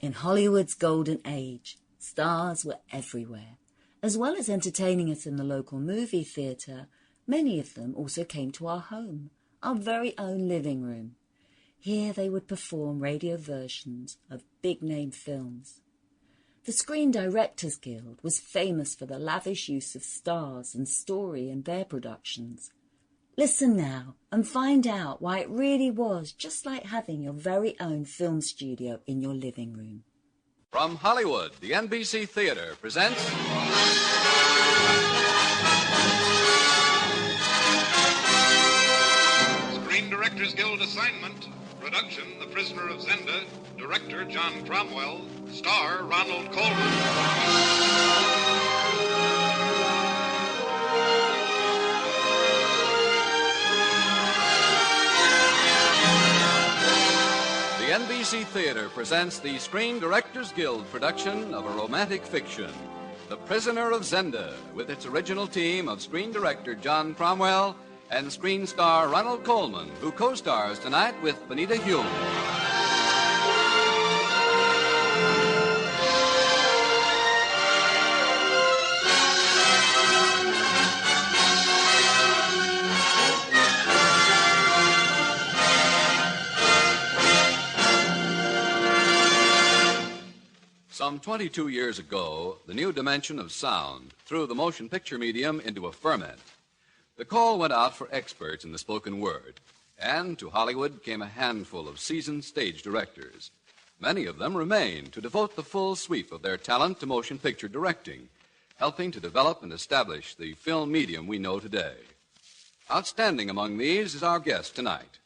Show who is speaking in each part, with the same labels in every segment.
Speaker 1: In Hollywood's golden age, stars were everywhere. As well as entertaining us in the local movie theatre, many of them also came to our home, our very own living room. Here they would perform radio versions of big-name films. The Screen Directors Guild was famous for the lavish use of stars and story in their productions. Listen now and find out why it really was just like having your very own film studio in your living room.
Speaker 2: From Hollywood, the NBC Theater presents...
Speaker 3: Screen Directors Guild assignment. Production, The Prisoner of Zenda. Director, John Cromwell. Star, Ronald Colman.
Speaker 2: The NBC Theater presents the Screen Directors Guild production of a romantic fiction, The Prisoner of Zenda, with its original team of screen director John Cromwell and screen star Ronald Colman, who co-stars tonight with Benita Hulme. Some 22 years ago, the new dimension of sound threw the motion picture medium into a ferment. The call went out for experts in the spoken word, and to Hollywood came a handful of seasoned stage directors. Many of them remain to devote the full sweep of their talent to motion picture directing, helping to develop and establish the film medium we know today. Outstanding among these is our guest tonight,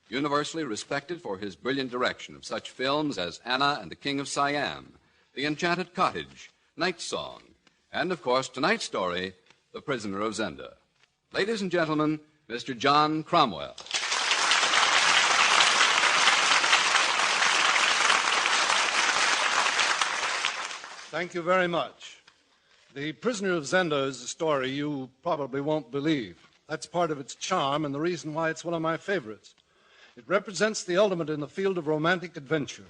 Speaker 2: universally respected for his brilliant direction of such films as Anna and the King of Siam, The Enchanted Cottage, Night Song, and, of course, tonight's story, The Prisoner of Zenda. Ladies and gentlemen, Mr. John Cromwell.
Speaker 4: Thank you very much. The Prisoner of Zenda is a story you probably won't believe. That's part of its charm and the reason why it's one of my favorites. It represents the ultimate in the field of romantic adventure.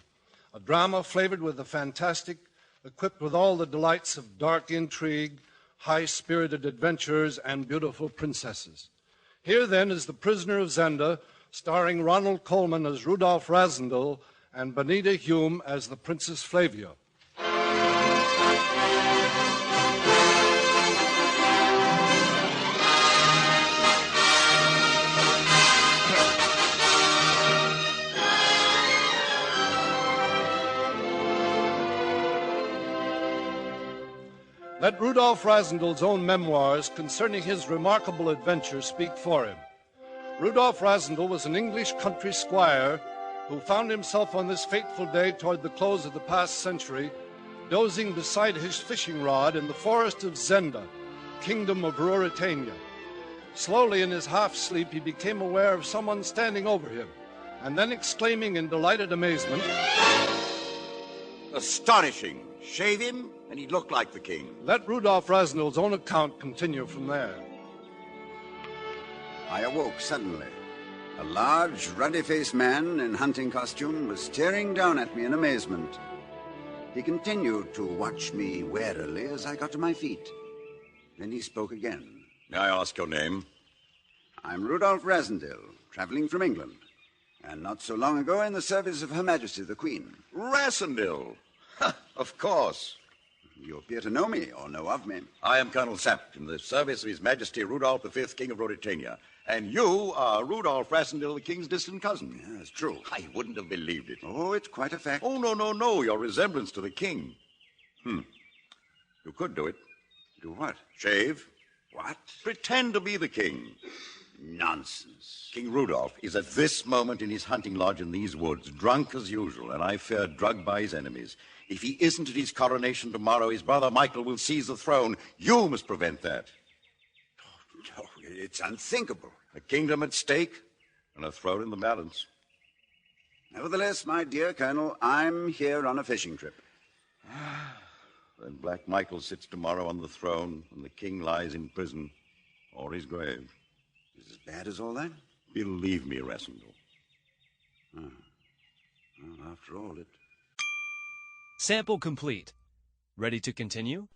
Speaker 4: A drama flavored with the fantastic, equipped with all the delights of dark intrigue, high-spirited adventures, and beautiful princesses. Here, then, is The Prisoner of Zenda, starring Ronald Colman as Rudolph Rassendyll and Benita Hulme as the Princess Flavia. Let Rudolph Rassendyll's own memoirs concerning his remarkable adventure speak for him. Rudolph Rassendyll was an English country squire who found himself on this fateful day toward the close of the past century, dozing beside his fishing rod in the forest of Zenda, kingdom of Ruritania. Slowly in his half-sleep, he became aware of someone standing over him, and then exclaiming in delighted amazement,
Speaker 5: "Astonishing! Shave him, and he'd look like the king."
Speaker 4: Let Rudolph Rassendyll's own account continue from there.
Speaker 5: I awoke suddenly. A large, ruddy-faced man in hunting costume was staring down at me in amazement. He continued to watch me warily as I got to my feet. Then he spoke again.
Speaker 6: "May I ask your name?"
Speaker 5: "I'm Rudolph Rassendyll, traveling from England, and not so long ago in the service of Her Majesty the Queen."
Speaker 6: "Rassendyll? Of course.
Speaker 5: You appear to know me or know of me."
Speaker 6: I am Colonel Sapp in the service of His Majesty Rudolph V, King of Ruritania. And you are Rudolph Rassendyll, the king's distant cousin."
Speaker 5: "Yeah, it's true."
Speaker 6: "I wouldn't have believed it."
Speaker 5: "Oh, it's quite a fact."
Speaker 6: "Oh, no. Your resemblance to the king." You could do it.
Speaker 5: "Do what?"
Speaker 6: Shave.
Speaker 5: "What?"
Speaker 6: Pretend to be the king.
Speaker 5: "Nonsense."
Speaker 6: King Rudolph is at this moment in his hunting lodge in these woods, drunk as usual, and I fear drugged by his enemies. If he isn't at his coronation tomorrow, his brother Michael will seize the throne. You must prevent that.
Speaker 5: Oh, it's unthinkable.
Speaker 6: A kingdom at stake and a throne in the balance.
Speaker 5: Nevertheless, my dear Colonel, I'm here on a fishing trip.
Speaker 6: Then Black Michael sits tomorrow on the throne, and the king lies in prison or his grave.
Speaker 5: Is it as bad as all that?
Speaker 6: Believe me, Rassendyll.
Speaker 5: Well, after all, it...
Speaker 7: Sample complete. Ready to continue?